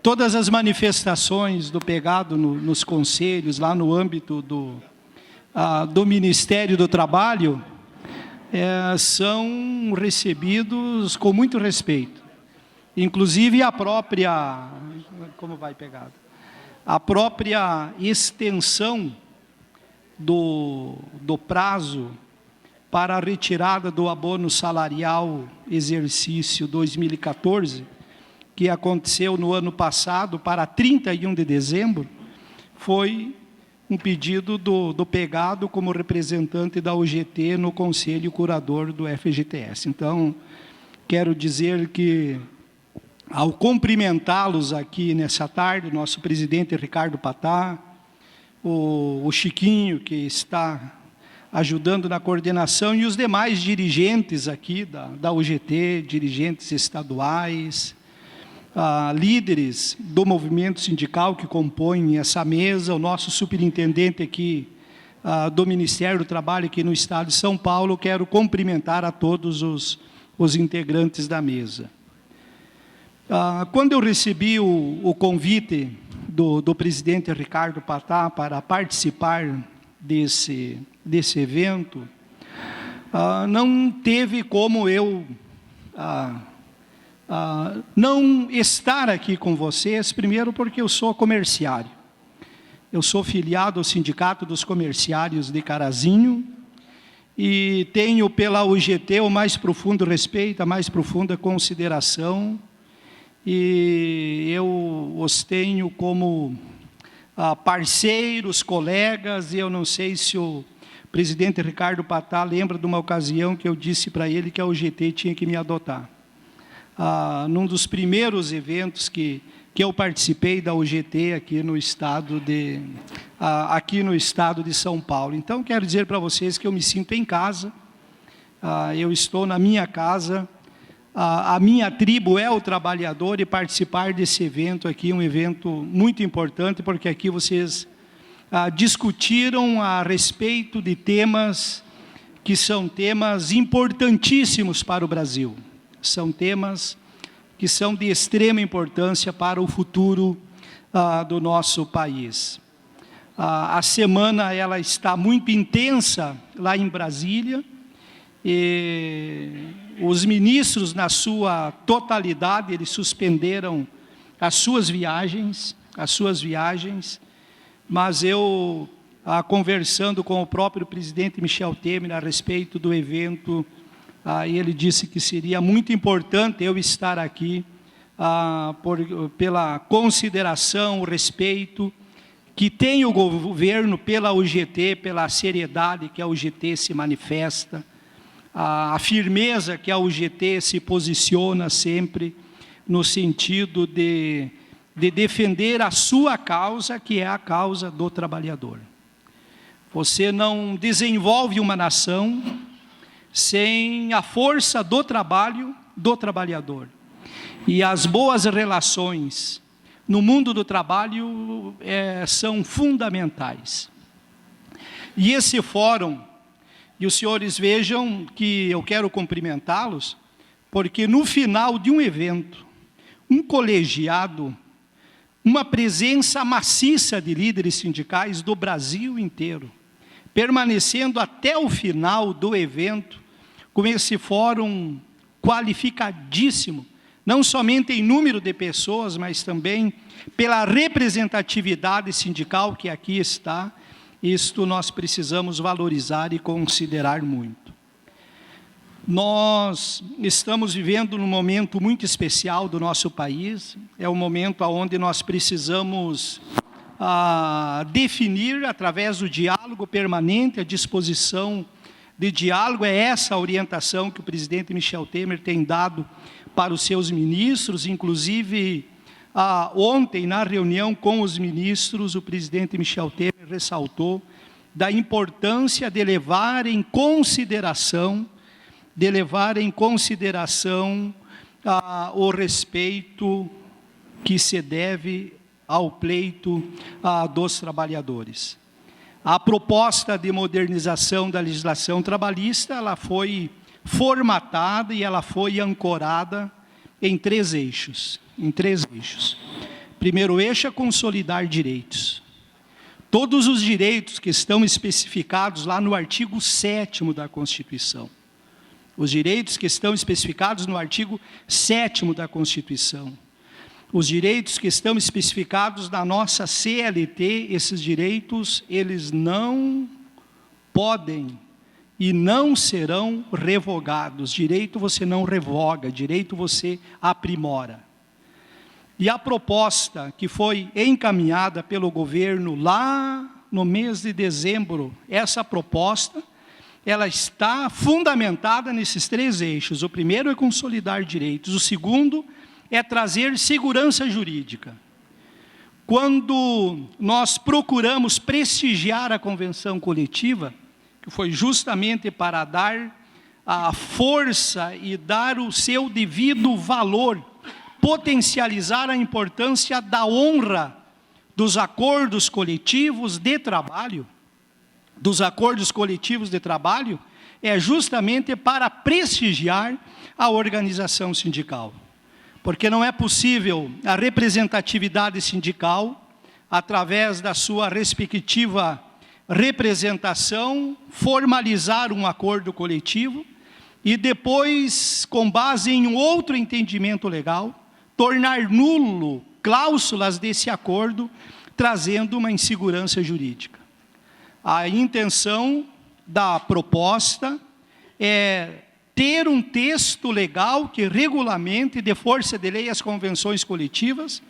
todas as manifestações do pegado nos conselhos, lá no âmbito do Ministério do Trabalho, são recebidos com muito respeito. Inclusive a própria, como vai pegado? A própria extensão do prazo para a retirada do abono salarial exercício 2014, que aconteceu no ano passado, para 31 de dezembro, foi um pedido do pegado como representante da UGT no Conselho Curador do FGTS. Então, quero dizer que, ao cumprimentá-los aqui nessa tarde, nosso presidente Ricardo Patá, o Chiquinho, que está ajudando na coordenação, e os demais dirigentes aqui da UGT, dirigentes estaduais, líderes do movimento sindical que compõem essa mesa, o nosso superintendente aqui do Ministério do Trabalho aqui no estado de São Paulo, quero cumprimentar a todos os integrantes da mesa. Quando eu recebi o convite do presidente Ricardo Patá para participar desse evento, não teve como eu não estar aqui com vocês, primeiro porque eu sou comerciário. Eu sou filiado ao Sindicato dos Comerciários de Carazinho e tenho pela UGT o mais profundo respeito, a mais profunda consideração, e eu os tenho como parceiros, colegas, e eu não sei se o presidente Ricardo Patá lembra de uma ocasião que eu disse para ele que a UGT tinha que me adotar. Num dos primeiros eventos que eu participei da UGT aqui no estado de São Paulo. Então, quero dizer para vocês que eu me sinto em casa, eu estou na minha casa, a minha tribo é o trabalhador, e participar desse evento aqui, um evento muito importante, porque aqui vocês discutiram a respeito de temas que são temas importantíssimos para o Brasil. São temas que são de extrema importância para o futuro do nosso país. A semana ela está muito intensa lá em Brasília, e os ministros, na sua totalidade, eles suspenderam as suas viagens, mas eu, conversando com o próprio presidente Michel Temer a respeito do evento, ele disse que seria muito importante eu estar aqui pela consideração, o respeito que tem o governo pela UGT, pela seriedade que a UGT se manifesta, a firmeza que a UGT se posiciona sempre no sentido de defender a sua causa, que é a causa do trabalhador. Você não desenvolve uma nação sem a força do trabalho do trabalhador. E as boas relações no mundo do trabalho são fundamentais. E esse fórum, e os senhores vejam que eu quero cumprimentá-los, porque no final de um evento, um colegiado, uma presença maciça de líderes sindicais do Brasil inteiro, permanecendo até o final do evento, com esse fórum qualificadíssimo, não somente em número de pessoas, mas também pela representatividade sindical que aqui está. Isto nós precisamos valorizar e considerar muito. Nós estamos vivendo num momento muito especial do nosso país, é um momento onde nós precisamos definir, através do diálogo permanente, a disposição de diálogo. É essa a orientação que o presidente Michel Temer tem dado para os seus ministros, inclusive ontem, na reunião com os ministros, o presidente Michel Temer ressaltou da importância de levar em consideração, o respeito que se deve ao pleito dos trabalhadores. A proposta de modernização da legislação trabalhista, ela foi formatada e ela foi ancorada em três eixos. primeiro eixo é consolidar direitos. Todos os direitos que estão especificados lá no artigo 7º da Constituição. Os direitos que estão especificados no artigo 7º da Constituição. Os direitos que estão especificados na nossa CLT, esses direitos, eles não podem e não serão revogados. Direito você não revoga, direito você aprimora. E a proposta que foi encaminhada pelo governo lá no mês de dezembro, essa proposta, ela está fundamentada nesses 3 eixos. O primeiro é consolidar direitos, o segundo é trazer segurança jurídica. Quando nós procuramos prestigiar a convenção coletiva, que foi justamente para dar a força e dar o seu devido valor, potencializar a importância da honra dos acordos coletivos de trabalho, é justamente para prestigiar a organização sindical. Porque não é possível a representatividade sindical, através da sua respectiva representação, formalizar um acordo coletivo e depois, com base em um outro entendimento legal, tornar nulo cláusulas desse acordo, trazendo uma insegurança jurídica. A intenção da proposta é ter um texto legal que regulamente, de força de lei, as convenções coletivas,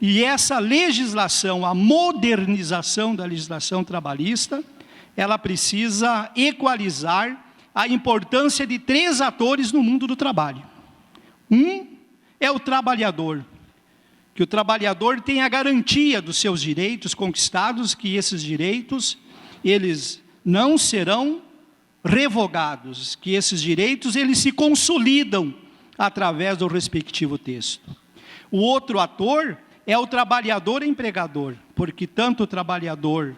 e essa legislação, a modernização da legislação trabalhista, ela precisa equalizar a importância de 3 atores no mundo do trabalho. Um é o trabalhador, que o trabalhador tem a garantia dos seus direitos conquistados, que esses direitos, eles não serão revogados, que esses direitos, eles se consolidam através do respectivo texto. O outro ator é o trabalhador empregador, porque tanto o trabalhador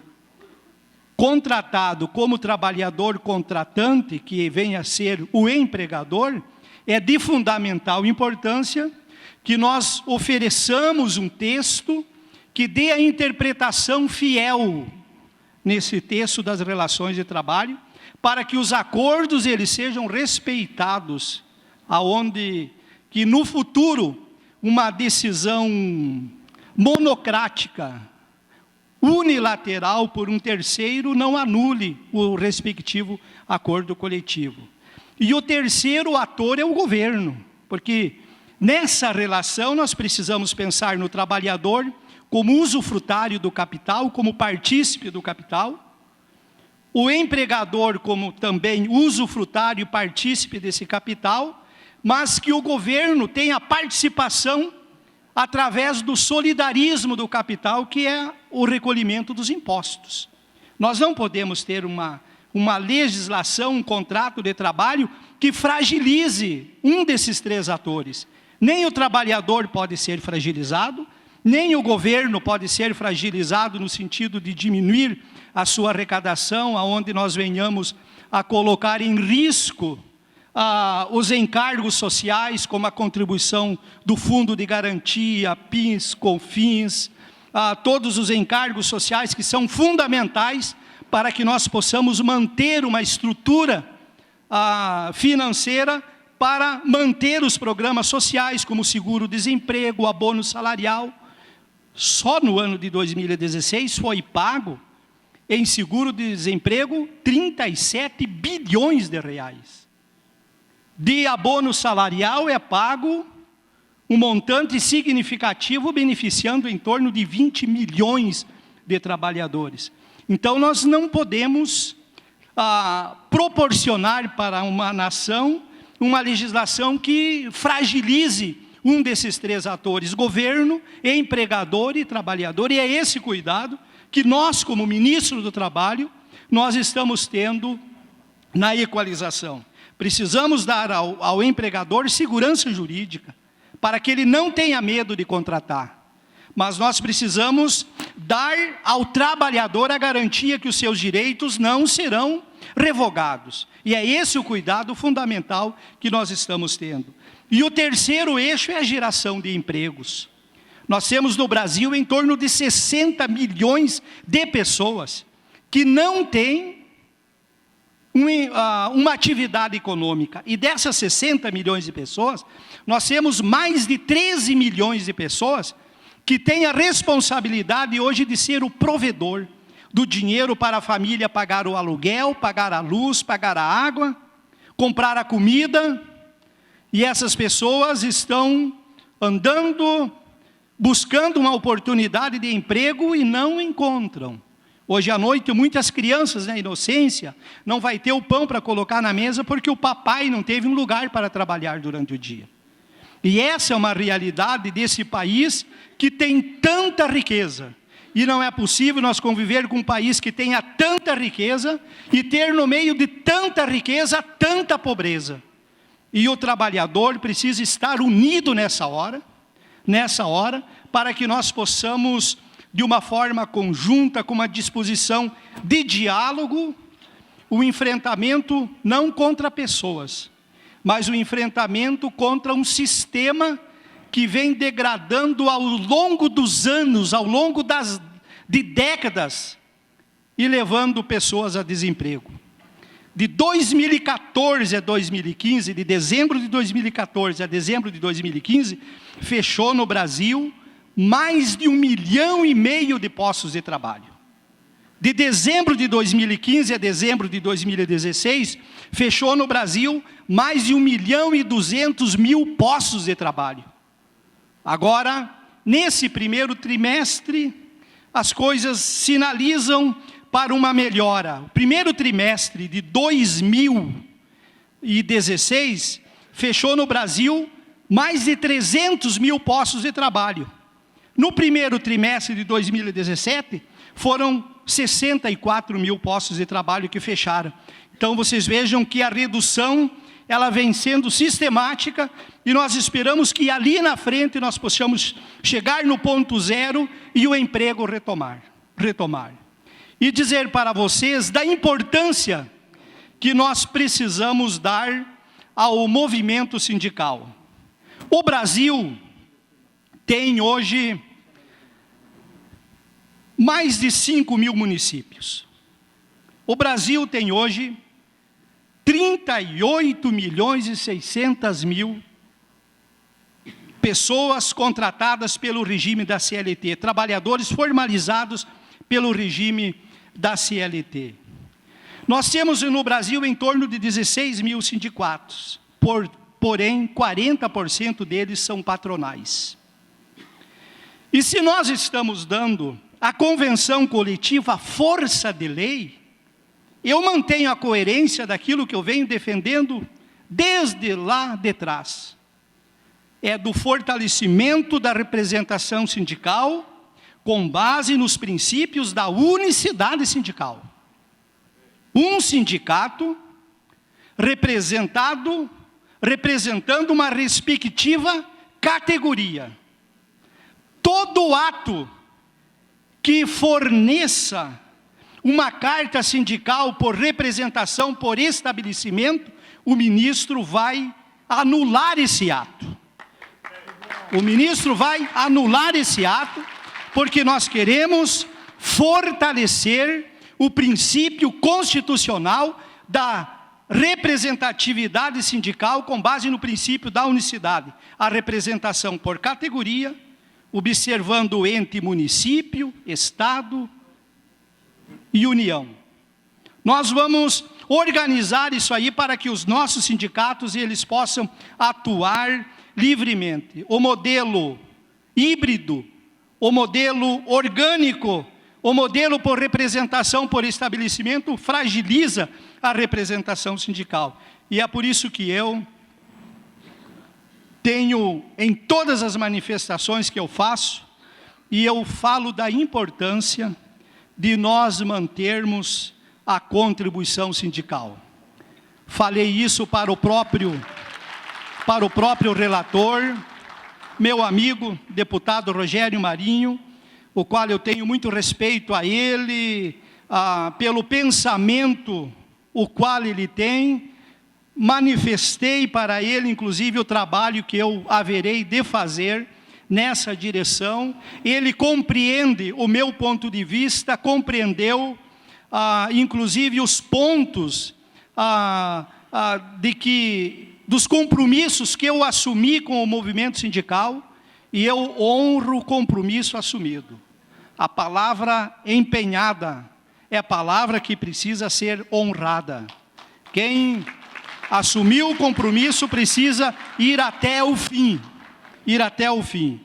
contratado como o trabalhador contratante, que vem a ser o empregador, é de fundamental importância que nós ofereçamos um texto que dê a interpretação fiel nesse texto das relações de trabalho, para que os acordos eles sejam respeitados, aonde que no futuro uma decisão monocrática, unilateral por um terceiro não anule o respectivo acordo coletivo. E o terceiro ator é o governo, porque nessa relação nós precisamos pensar no trabalhador como usufrutário do capital, como partícipe do capital, o empregador como também usufrutário e partícipe desse capital, mas que o governo tenha participação através do solidarismo do capital, que é o recolhimento dos impostos. Nós não podemos ter uma legislação, um contrato de trabalho que fragilize um desses 3 atores. Nem o trabalhador pode ser fragilizado, nem o governo pode ser fragilizado no sentido de diminuir a sua arrecadação, aonde nós venhamos a colocar em risco os encargos sociais, como a contribuição do Fundo de Garantia, PIS, CONFINS, todos os encargos sociais que são fundamentais para que nós possamos manter uma estrutura financeira para manter os programas sociais, como o seguro-desemprego, o abono salarial. Só no ano de 2016 foi pago em seguro-desemprego 37 bilhões de reais. De abono salarial é pago um montante significativo, beneficiando em torno de 20 milhões de trabalhadores. Então, nós não podemos proporcionar para uma nação uma legislação que fragilize um desses 3 atores, governo, empregador e trabalhador, e é esse cuidado que nós, como ministro do Trabalho, nós estamos tendo na equalização. Precisamos dar ao empregador segurança jurídica, para que ele não tenha medo de contratar. Mas nós precisamos dar ao trabalhador a garantia que os seus direitos não serão revogados. E é esse o cuidado fundamental que nós estamos tendo. E o terceiro eixo é a geração de empregos. Nós temos no Brasil em torno de 60 milhões de pessoas que não têm uma atividade econômica. E dessas 60 milhões de pessoas, nós temos mais de 13 milhões de pessoas que têm a responsabilidade hoje de ser o provedor do dinheiro para a família pagar o aluguel, pagar a luz, pagar a água, comprar a comida. E essas pessoas estão andando, buscando uma oportunidade de emprego e não encontram. Hoje à noite, muitas crianças, na inocência, não vai ter o pão para colocar na mesa porque o papai não teve um lugar para trabalhar durante o dia. E essa é uma realidade desse país que tem tanta riqueza. E não é possível nós conviver com um país que tenha tanta riqueza e ter no meio de tanta riqueza, tanta pobreza. E o trabalhador precisa estar unido nessa hora, para que nós possamos, de uma forma conjunta, com uma disposição de diálogo, o enfrentamento não contra pessoas, mas o enfrentamento contra um sistema que vem degradando ao longo dos anos, ao longo de décadas, e levando pessoas a desemprego. De 2014 a 2015, de dezembro de 2014 a dezembro de 2015, fechou no Brasil mais de 1,5 milhão de postos de trabalho. De dezembro de 2015 a dezembro de 2016, fechou no Brasil mais de 1.200.000 postos de trabalho. Agora, nesse primeiro trimestre, as coisas sinalizam para uma melhora. O primeiro trimestre de 2016, fechou no Brasil mais de 300.000 postos de trabalho. No primeiro trimestre de 2017, foram 64.000 postos de trabalho que fecharam. Então, vocês vejam que a redução, ela vem sendo sistemática, e nós esperamos que ali na frente nós possamos chegar no ponto zero e o emprego retomar. E dizer para vocês da importância que nós precisamos dar ao movimento sindical. O Brasil tem hoje mais de 5.000 municípios. O Brasil tem hoje 38.600.000 pessoas contratadas pelo regime da CLT, trabalhadores formalizados pelo regime da CLT. Nós temos no Brasil em torno de 16.000 sindicatos, porém 40% deles são patronais. E se nós estamos dando à convenção coletiva força de lei, eu mantenho a coerência daquilo que eu venho defendendo desde lá de trás. É do fortalecimento da representação sindical com base nos princípios da unicidade sindical. Um sindicato representando uma respectiva categoria. Todo ato que forneça uma carta sindical por representação, por estabelecimento, o ministro vai anular esse ato. O ministro vai anular esse ato, porque nós queremos fortalecer o princípio constitucional da representatividade sindical com base no princípio da unicidade. A representação por categoria, observando o ente município, Estado e União. Nós vamos organizar isso aí para que os nossos sindicatos eles possam atuar livremente. O modelo híbrido, o modelo orgânico, o modelo por representação por estabelecimento fragiliza a representação sindical. E é por isso que eu tenho, em todas as manifestações que eu faço, e eu falo da importância de nós mantermos a contribuição sindical. Falei isso para o próprio relator, meu amigo, deputado Rogério Marinho, o qual eu tenho muito respeito a ele, pelo pensamento o qual ele tem. Manifestei para ele, inclusive, o trabalho que eu haverei de fazer nessa direção, ele compreende o meu ponto de vista, compreendeu, inclusive, os pontos dos compromissos que eu assumi com o movimento sindical, e eu honro o compromisso assumido. A palavra empenhada é a palavra que precisa ser honrada. Quem assumiu o compromisso precisa ir até o fim. Ir até o fim.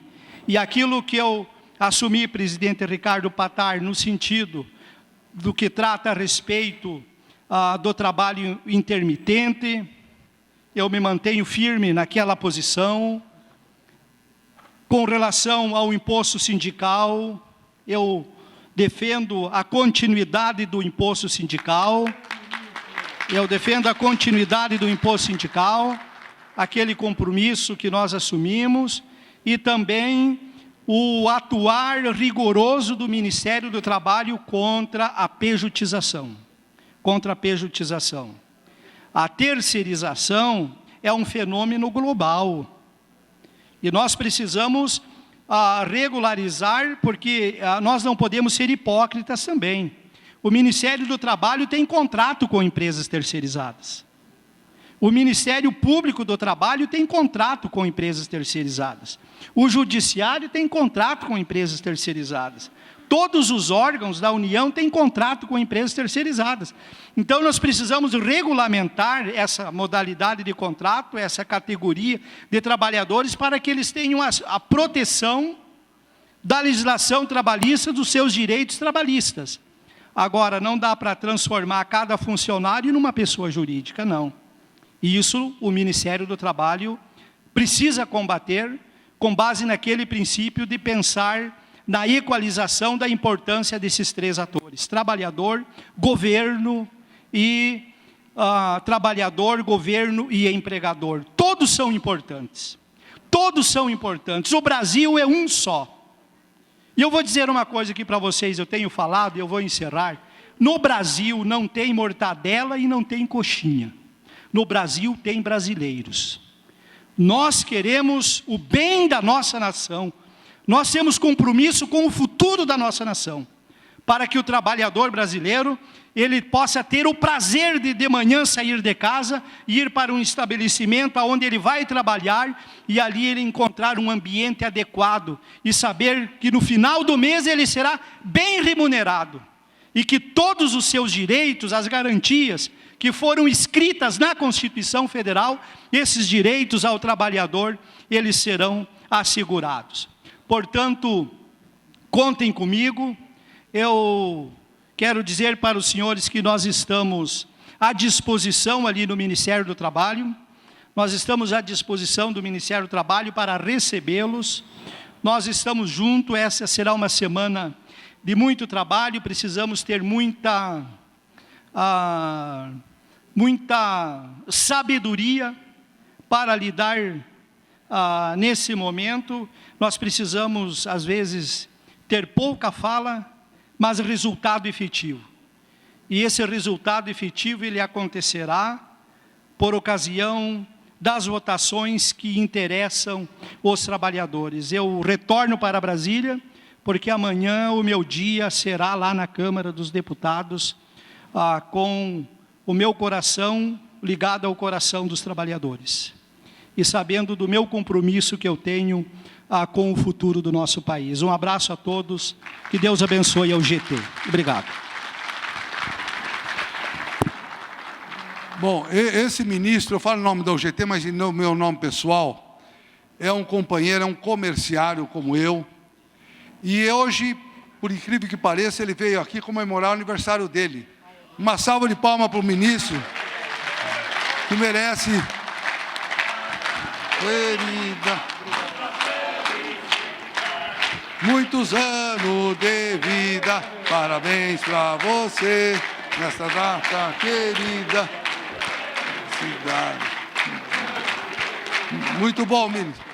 E aquilo que eu assumi, presidente Ricardo Patar, no sentido do que trata a respeito do trabalho intermitente, eu me mantenho firme naquela posição. Com relação ao imposto sindical, eu defendo a continuidade do imposto sindical. Eu defendo a continuidade do imposto sindical, aquele compromisso que nós assumimos, e também o atuar rigoroso do Ministério do Trabalho contra a pejotização. Contra a pejotização. A terceirização é um fenômeno global. E nós precisamos regularizar, porque nós não podemos ser hipócritas também. O Ministério do Trabalho tem contrato com empresas terceirizadas. O Ministério Público do Trabalho tem contrato com empresas terceirizadas. O Judiciário tem contrato com empresas terceirizadas. Todos os órgãos da União têm contrato com empresas terceirizadas. Então, nós precisamos regulamentar essa modalidade de contrato, essa categoria de trabalhadores, para que eles tenham a proteção da legislação trabalhista, dos seus direitos trabalhistas. Agora, não dá para transformar cada funcionário numa pessoa jurídica, não. E isso o Ministério do Trabalho precisa combater, com base naquele princípio de pensar na equalização da importância desses três atores: trabalhador, governo e trabalhador, governo e empregador. Todos são importantes. Todos são importantes. O Brasil é um só. E eu vou dizer uma coisa aqui para vocês, eu tenho falado e eu vou encerrar. No Brasil não tem mortadela e não tem coxinha. No Brasil tem brasileiros. Nós queremos o bem da nossa nação. Nós temos compromisso com o futuro da nossa nação, para que o trabalhador brasileiro, ele possa ter o prazer de manhã sair de casa e ir para um estabelecimento onde ele vai trabalhar e ali ele encontrar um ambiente adequado e saber que no final do mês ele será bem remunerado e que todos os seus direitos, as garantias que foram escritas na Constituição Federal, esses direitos ao trabalhador, eles serão assegurados. Portanto, contem comigo. Eu quero dizer para os senhores que nós estamos à disposição ali no Ministério do Trabalho. Nós estamos à disposição do Ministério do Trabalho para recebê-los. Nós estamos juntos, essa será uma semana de muito trabalho, precisamos ter muita sabedoria para lidar nesse momento. Nós precisamos, às vezes, ter pouca fala, mas resultado efetivo. E esse resultado efetivo, ele acontecerá por ocasião das votações que interessam os trabalhadores. Eu retorno para Brasília, porque amanhã o meu dia será lá na Câmara dos Deputados, com o meu coração ligado ao coração dos trabalhadores. E sabendo do meu compromisso que eu tenho com o futuro do nosso país. Um abraço a todos, que Deus abençoe ao GT. Obrigado. Bom, esse ministro, eu falo o nome da UGT, mas no meu nome pessoal, é um companheiro, é um comerciário como eu, e hoje, por incrível que pareça, ele veio aqui comemorar o aniversário dele. Uma salva de palmas para o ministro, que merece. Querida, muitos anos de vida, parabéns para você, nessa data querida. Cidade. Muito bom, ministro.